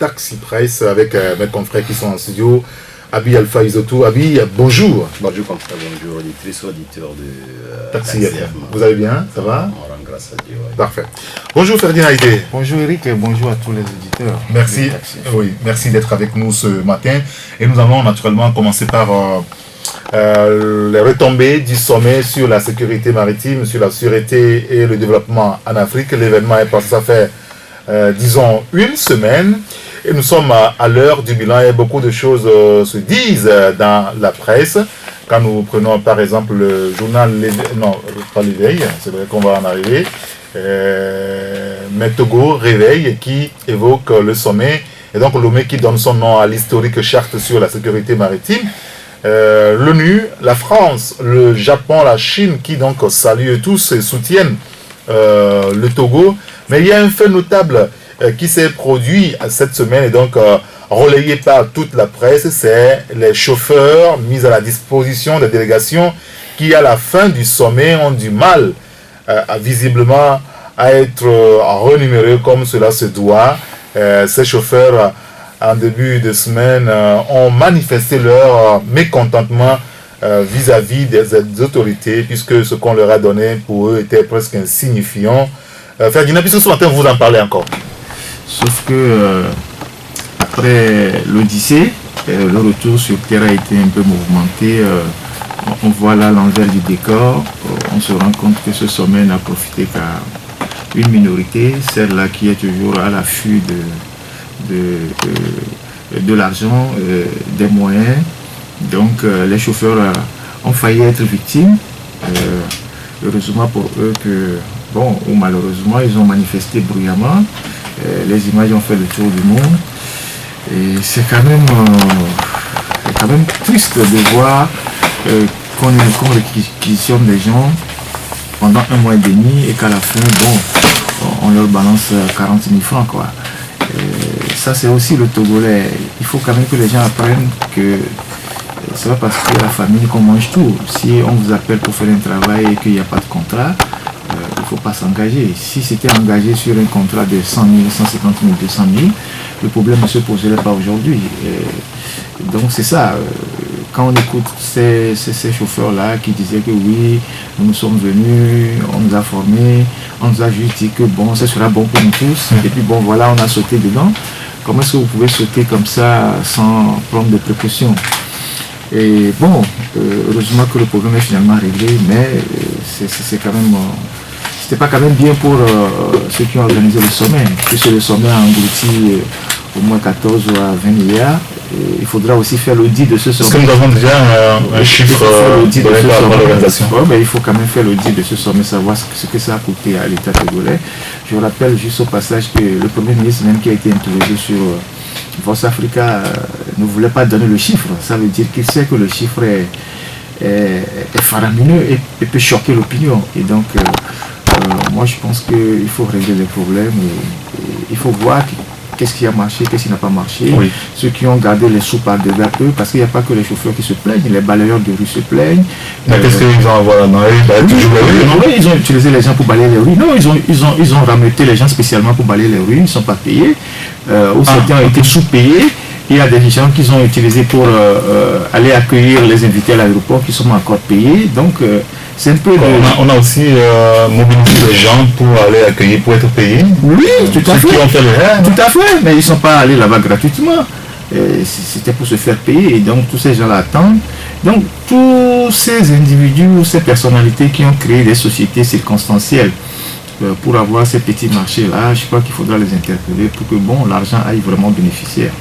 Taxi Presse avec mes confrères qui sont en studio. Abi Alpha Isotou. Abi, bonjour. Bonjour confrère, bonjour auditeurs de Taxi FM. Vous allez bien? Ça va? On rend grâce à Dieu. Ouais. Parfait. Bonjour Ferdinand Aïdé. Bonjour Eric et bonjour à tous les auditeurs. Merci. Oui, merci d'être avec nous ce matin. Et nous allons naturellement commencer par les retombées du sommet sur la sécurité maritime, sur la sûreté et le développement en Afrique. L'événement est passé, ça fait, disons, une semaine. Et nous sommes à l'heure du bilan et beaucoup de choses se disent dans la presse. Quand nous prenons par exemple le journal, non, pas l'Éveil, c'est vrai qu'on va en arriver, mais Togo Réveil qui évoque le sommet, et donc Lomé qui donne son nom à l'historique charte sur la sécurité maritime. L'ONU, la France, le Japon, la Chine qui donc saluent tous et soutiennent le Togo. Mais il y a un fait notable qui s'est produit cette semaine et donc relayé par toute la presse, c'est les chauffeurs mis à la disposition des délégations qui à la fin du sommet ont du mal visiblement à être renumérés comme cela se doit. Ces chauffeurs en début de semaine ont manifesté leur mécontentement vis-à-vis des autorités puisque ce qu'on leur a donné pour eux était presque insignifiant. Ferdinand, puisque ce matin vous en parlez encore. Sauf que après l'Odyssée, le retour sur Terre a été un peu mouvementé. On voit là l'envers du décor. On se rend compte que ce sommet n'a profité qu'à une minorité, celle-là qui est toujours à l'affût de l'argent, des moyens. Donc les chauffeurs ont failli être victimes. Heureusement pour eux que, bon, ou malheureusement, ils ont manifesté bruyamment. Les images ont fait le tour du monde. Et c'est quand même triste de voir qu'on réquisitionne des gens pendant un mois et demi et qu'à la fin, bon, on leur balance 40 000 francs, quoi. Ça, c'est aussi le Togolais. Il faut quand même que les gens apprennent que c'est pas parce qu'il y a la famille qu'on mange tout. Si on vous appelle pour faire un travail et qu'il n'y a pas de contrat, il ne faut pas s'engager. Si c'était engagé sur un contrat de 100 000, 150 000, 200 000, le problème ne se poserait pas aujourd'hui. Donc c'est ça. Quand on écoute ces chauffeurs-là qui disaient que oui, nous sommes venus, on nous a formés, on nous a juste dit que bon, ce sera bon pour nous tous, et puis bon, voilà, on a sauté dedans. Comment est-ce que vous pouvez sauter comme ça sans prendre de précautions? Et bon, heureusement que le problème est finalement réglé, mais c'est quand même... c'était pas quand même bien pour ceux qui ont organisé le sommet, puisque le sommet a englouti au moins 14 à 20 milliards. Et il faudra aussi faire l'audit de ce sommet. Est-ce que nous avons déjà un chiffre donné par l'organisation? Mais il faut quand même faire l'audit de ce sommet, savoir ce que ça a coûté à l'État togolais. Je rappelle juste au passage que le Premier ministre même qui a été interrogé sur Vox Africa ne voulait pas donner le chiffre. Ça veut dire qu'il sait que le chiffre est faramineux et peut choquer l'opinion. Et donc, moi je pense qu'il faut régler les problèmes et il faut voir qu'est-ce qui a marché, qu'est-ce qui n'a pas marché. Oui. Ceux qui ont gardé les sous par devers eux, parce qu'il n'y a pas que les chauffeurs qui se plaignent, les balayeurs de rue se plaignent. Mais qu'est-ce qu'ils ont à voir dans oui, ils ont utilisé les gens pour balayer les rues. Non, ils ont rameuté les gens spécialement pour balayer les rues, ils ne sont pas payés. Ou certains ont été sous-payés. Il y a des gens qu'ils ont utilisés pour aller accueillir les invités à l'aéroport qui sont encore payés. Donc, c'est un peu... On a aussi mobilisé les gens pour aller accueillir, pour être payés. Oui, tout à fait. Qui ont fait le rêve. Tout à fait, mais ils ne sont pas allés là-bas gratuitement. C'était pour se faire payer, et donc tous ces gens-là attendent. Donc, tous ces individus, ces personnalités qui ont créé des sociétés circonstancielles pour avoir ces petits marchés-là, je crois qu'il faudra les interpeller pour que bon, l'argent aille vraiment aux bénéficiaires.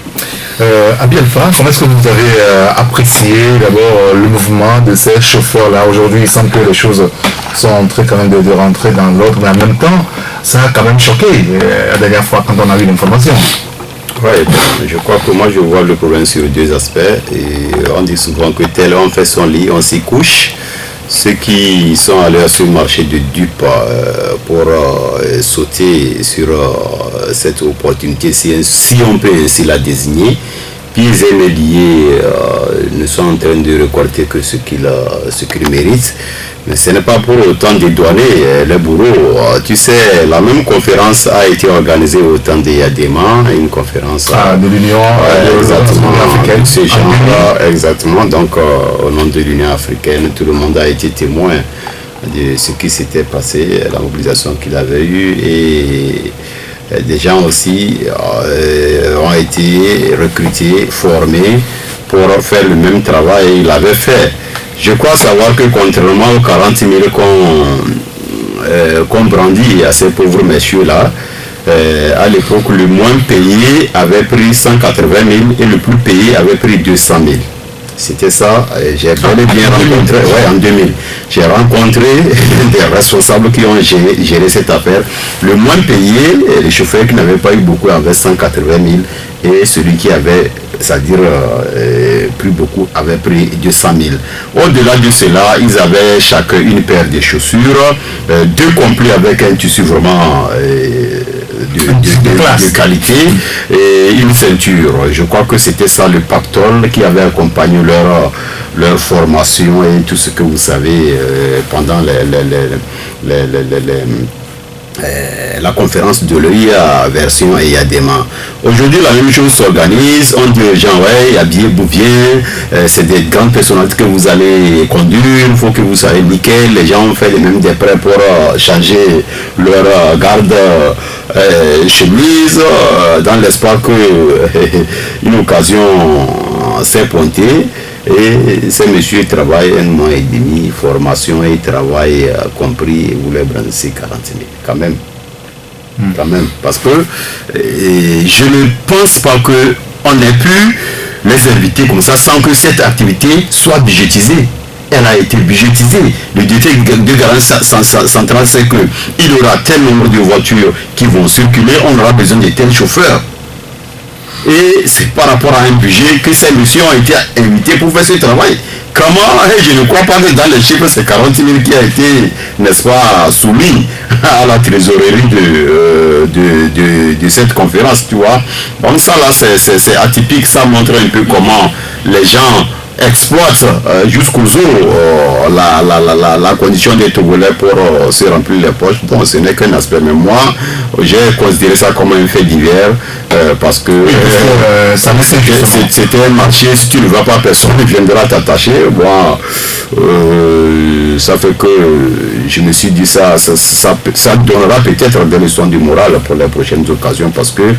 Abi Alpha, comment est-ce que vous avez apprécié d'abord le mouvement de ces chauffeurs-là? Aujourd'hui, il semble que les choses sont en train quand même de rentrer dans l'ordre, mais en même temps, ça a quand même choqué la dernière fois quand on a eu l'information. Oui, je crois que moi je vois le problème sur deux aspects. Et on dit souvent que tel on fait son lit, on s'y couche. Ceux qui sont allés sur le marché de dupes pour sauter sur cette opportunité, si on peut ainsi la désigner, puis les liés ne sont en train de récolter que ce qu'ils méritent. Mais ce n'est pas pour autant dédouaner les bourreaux. Tu sais, la même conférence a été organisée au temps de Yadema, une conférence de l'Union africaine. Ces gens-là, exactement. Donc, au nom de l'Union africaine, tout le monde a été témoin de ce qui s'était passé, la mobilisation qu'il avait eue, et des gens aussi ont été recrutés, formés pour faire le même travail, et il l'avait fait. Je crois savoir que contrairement aux 40 000 qu'on brandit à ces pauvres messieurs-là, à l'époque, le moins payé avait pris 180 000 et le plus payé avait pris 200 000. C'était ça, j'ai bel et bien rencontré, en 2000, j'ai rencontré des responsables qui ont géré cette affaire. Le moins payé, les chauffeurs qui n'avaient pas eu beaucoup avaient 180 000 et celui qui avait, c'est-à-dire plus beaucoup, avait pris 200 000. Au-delà de cela, ils avaient chacun une paire de chaussures, 2 complets avec un tissu vraiment de qualité et une ceinture. Je crois que c'était ça le pactole qui avait accompagné leur formation et tout ce que vous savez pendant la conférence de l'OIA version Yadema. Aujourd'hui, la même chose s'organise. On dit aux gens, ouais, habillez vous bien, c'est des grandes personnalités que vous allez conduire, il faut que vous soyez nickel. Les gens ont fait les mêmes des prêts pour changer leur garde chemise dans l'espoir que une occasion s'est pointée. Et ces messieurs travaillent 1 mois et demi, formation et travail compris, et voulaient brandir 40 000. Quand même. Quand même. Parce que je ne pense pas qu'on ait pu les inviter comme ça sans que cette activité soit budgétisée. Elle a été budgétisée. Le décret de garantie centrale, c'est qu'il y aura tel nombre de voitures qui vont circuler, on aura besoin de tels chauffeurs. Et c'est par rapport à un budget que ces messieurs ont été invités pour faire ce travail. Comment, je ne crois pas que dans les chiffres, c'est 40 000 qui a été, n'est-ce pas, soumis à la trésorerie de cette conférence, tu vois. Donc ça là, c'est atypique, ça montre un peu comment les gens exploitent jusqu'aux os la condition des Togolais pour se remplir les poches. Donc ce n'est qu'un aspect, mais moi j'ai considéré ça comme un fait divers parce que c'était un marché, si tu ne vas pas, personne ne viendra t'attacher. Moi ça fait que je me suis dit ça donnera peut-être des leçons du moral pour les prochaines occasions, parce que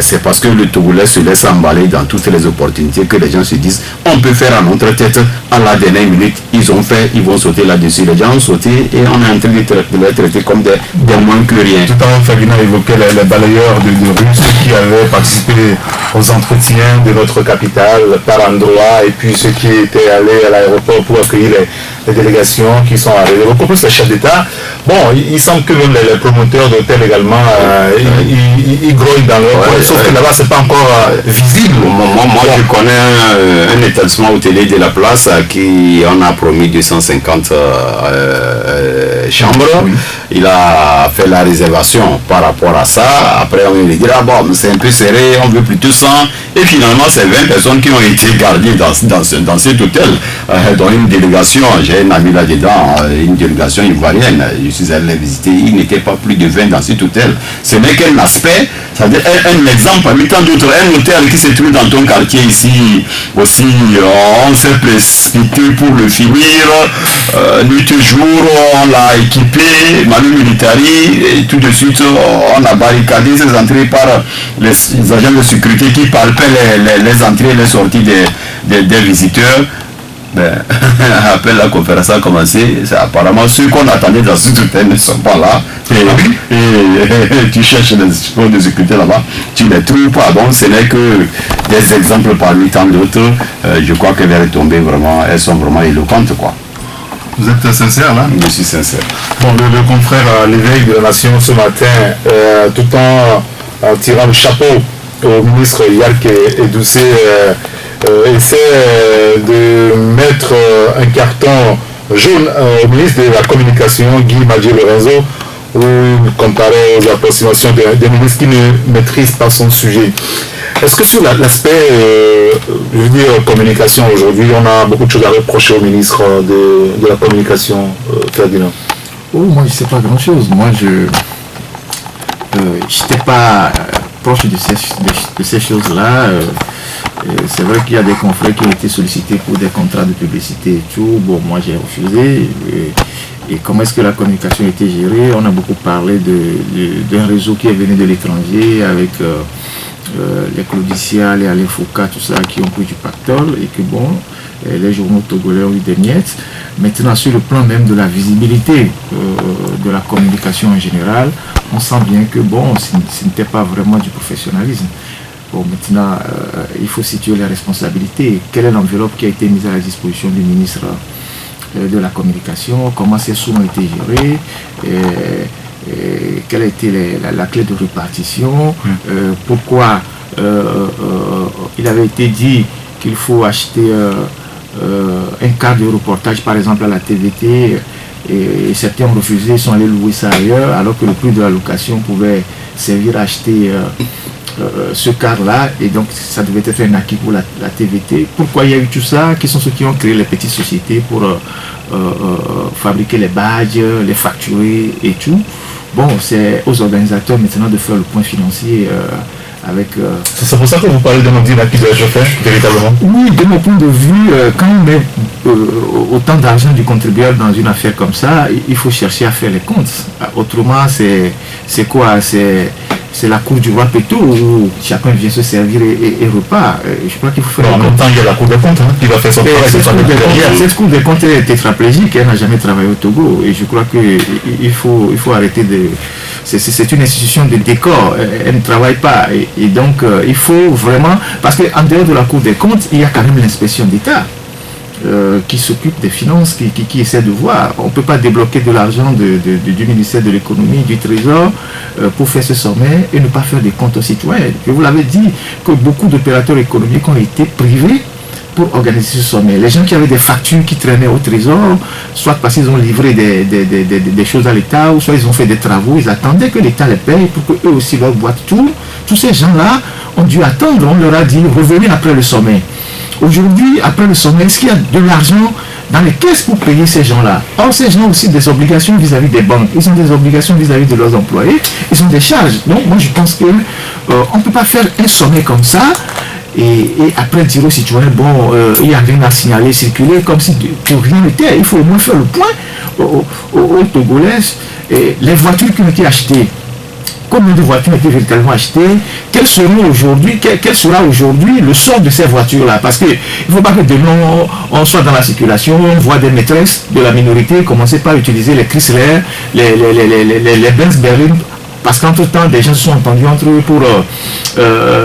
c'est parce que le Togolais se laisse emballer dans toutes les opportunités que les gens se disent on peut faire à notre tête. À la dernière minute, ils vont sauter là-dessus. Les gens ont sauté et on est en train de les traiter comme des moins que rien. Tout à l'heure, Fabien a évoqué les balayeurs de rue, ceux qui avaient participé aux entretiens de notre capitale par endroit, et puis ceux qui étaient allés à l'aéroport pour accueillir les délégations qui sont arrivées. Beaucoup plus les chefs d'État. Bon, il semble que même les promoteurs d'hôtels également, ils grognent dans leur coin, sauf que là-bas, c'est pas encore visible. Moi, je connais un établissement hôtelier de la place qui en a promis 250 chambres. Oui. Il a fait la réservation par rapport à ça. Après, on lui dit, ah bon, c'est un peu serré, on veut plutôt 100. Et finalement, c'est 20 personnes qui ont été gardées dans cet hôtel. Dans une délégation, j'ai un ami là-dedans, une délégation ivoirienne. Je suis allé les visiter, il n'était pas plus de 20 dans cet hôtel. Ce n'est qu'un aspect, c'est-à-dire un exemple parmi tant d'autres. Un hôtel qui se trouve dans ton quartier ici aussi, on s'est précipité pour le finir. Nuit et jour, on l'a équipé, Manu Militari, et tout de suite, on a barricadé ces entrées par les agents de sécurité qui palpaient les entrées et les sorties des visiteurs. Ben, après la conférence a commencé, apparemment ceux qu'on attendait dans ce hôtel ne sont pas là. Et tu cherches les forces de sécurité là-bas, tu ne les trouves pas. Donc ce n'est que des exemples parmi tant d'autres. Je crois que les retombées vraiment, elles sont vraiment éloquentes, quoi. Vous êtes sincère là? Je suis sincère. Bon, le confrère l'éveil de la nation ce matin, tout en tirant le chapeau au ministre Yalke Edoucé, essaie de mettre un carton jaune au ministre de la Communication, Guy Madji Lorenzo, ou comparé aux approximations des ministres qui ne maîtrisent pas son sujet. Est-ce que sur l'aspect, je veux dire, communication aujourd'hui, on a beaucoup de choses à reprocher au ministre de la communication, Ferdinand? Oh, moi, je ne sais pas grand-chose. Moi, je n'étais pas proche de ces choses-là. C'est vrai qu'il y a des confrères qui ont été sollicités pour des contrats de publicité et tout. Bon, moi, j'ai refusé. Et comment est-ce que la communication a été gérée? On a beaucoup parlé d'un réseau qui est venu de l'étranger avec les Claudicia, les Alain Foucault, tout ça, qui ont pris du pactole et que bon, les journaux togolais ont eu des miettes. Maintenant, sur le plan même de la visibilité de la communication en général, on sent bien que bon, ce n'était pas vraiment du professionnalisme. Bon, maintenant, il faut situer les responsabilités. Quelle est l'enveloppe qui a été mise à la disposition du ministre de la communication? Comment ces sous ont été gérés? Quelle a été la clé de répartition? Pourquoi il avait été dit qu'il faut acheter un quart de reportage, par exemple, à la TVT, et certains ont refusé, sont allés louer ça ailleurs, alors que le prix de la location pouvait servir à acheter ce quart-là, et donc ça devait être un acquis pour la TVT. Pourquoi il y a eu tout ça? Qui sont ceux qui ont créé les petites sociétés pour fabriquer les badges, les facturer et tout? Bon, c'est aux organisateurs maintenant de faire le point financier avec... C'est pour ça que vous parlez de notre acquis de la chauffeur, véritablement? Oui, de mon point de vue, quand on met autant d'argent du contribuable dans une affaire comme ça, il faut chercher à faire les comptes. Autrement, c'est quoi? C'est la cour du roi Pétou où chacun vient se servir et repart. Je crois qu'il faut faire... En même temps, il y a la cour des comptes qui va faire son travail. Cette cour des comptes est tétraplégique, elle n'a jamais travaillé au Togo. Et je crois qu'il faut arrêter de... C'est une institution de décor, elle ne travaille pas. Et donc, il faut vraiment... Parce qu'en dehors de la cour des comptes, il y a quand même l'inspection d'État. Qui s'occupe des finances, qui essaie de voir. On ne peut pas débloquer de l'argent du ministère de l'économie, du trésor, pour faire ce sommet et ne pas faire des comptes aux citoyens. Je vous l'avais dit que beaucoup d'opérateurs économiques ont été privés pour organiser ce sommet. Les gens qui avaient des factures qui traînaient au trésor, soit parce qu'ils ont livré des choses à l'État, ou soit ils ont fait des travaux, ils attendaient que l'État les paye pour qu'eux aussi leur boîte tourne. Tous ces gens-là ont dû attendre. On leur a dit, revenez après le sommet. Aujourd'hui, après le sommet, est-ce qu'il y a de l'argent dans les caisses pour payer ces gens-là? Or, ces gens ont aussi des obligations vis-à-vis des banques. Ils ont des obligations vis-à-vis de leurs employés. Ils ont des charges. Donc, moi, je pense qu'on ne peut pas faire un sommet comme ça et après dire aux citoyens, bon, il n'y a rien à signaler, circuler, comme si rien n'était. Il faut au moins faire le point aux Togolais. Et les voitures qui ont été achetées, combien de voitures ont été véritablement achetées? Quel sera aujourd'hui le sort de ces voitures-là? Parce qu'il ne faut pas que demain on soit dans la circulation, on voit des maîtresses de la minorité commencer par utiliser les Chrysler, les Benz Berlin, parce qu'entre-temps, des gens se sont entendus entre eux pour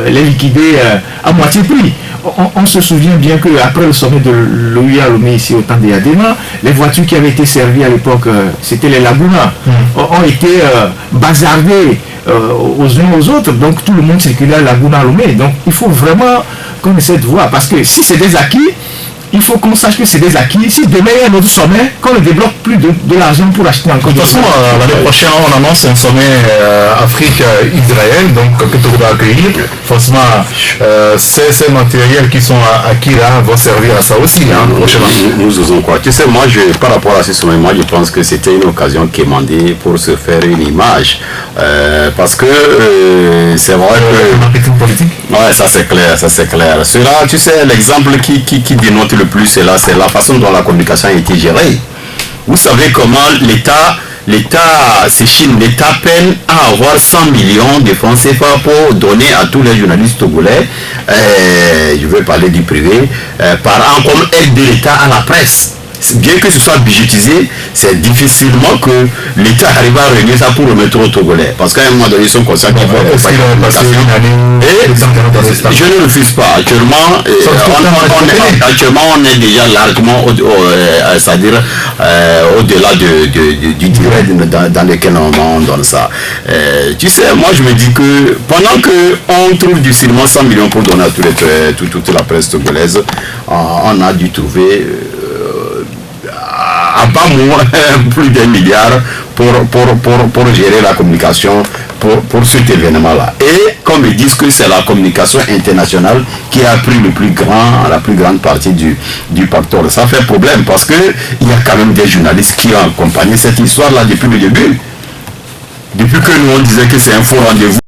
les liquider à moitié prix. On se souvient bien qu'après le sommet de l'OUA Lomé ici au temps des Yadema, les voitures qui avaient été servies à l'époque, c'était les Laguna, ont été bazardées aux uns aux autres. Donc tout le monde circulait à Laguna Lomé. Donc il faut vraiment qu'on essaie de voir. Parce que si c'est des acquis, il faut qu'on sache que c'est des acquis. Si demain il y a un autre sommet, qu'on ne débloque plus de l'argent pour acheter encore. De toute façon, l'année prochaine, on annonce un sommet Afrique-Israël, donc que tout va accueillir. Forcément, ces matériels qui sont acquis là vont servir à ça aussi, prochainement. Nous osons quoi. Tu sais, moi, par rapport à ce sommet, moi, je pense que c'était une occasion quémandée pour se faire une image. Parce que c'est vrai que... Marketing politique. Ouais, ça c'est clair, ça c'est clair. Cela, tu sais, l'exemple qui dénote le plus, c'est la façon dont la communication a été gérée. Vous savez comment c'est Chine, l'État peine à avoir 100 millions de francs CFA pour donner à tous les journalistes togolais, je veux parler du privé, par an comme aide de l'État à la presse. Bien que ce soit budgétisé, c'est difficilement que l'État arrive à réunir ça pour remettre aux Togolais. Parce qu'à un moment donné, ils sont conscients qu'il faut faire une compensation. Et je ne refuse pas. Actuellement, on est déjà largement, c'est-à-dire au-delà du durée dans lequel on donne ça. Tu sais, moi je me dis que pendant qu'on trouve difficilement 100 millions pour donner à toute la presse togolaise, on a dû trouver à pas moins plus d'1 milliard pour gérer la communication pour cet événement-là. Et comme ils disent que c'est la communication internationale qui a pris la plus grande partie du pactole. Ça fait problème parce que il y a quand même des journalistes qui ont accompagné cette histoire-là depuis le début. Depuis que nous on disait que c'est un faux rendez-vous.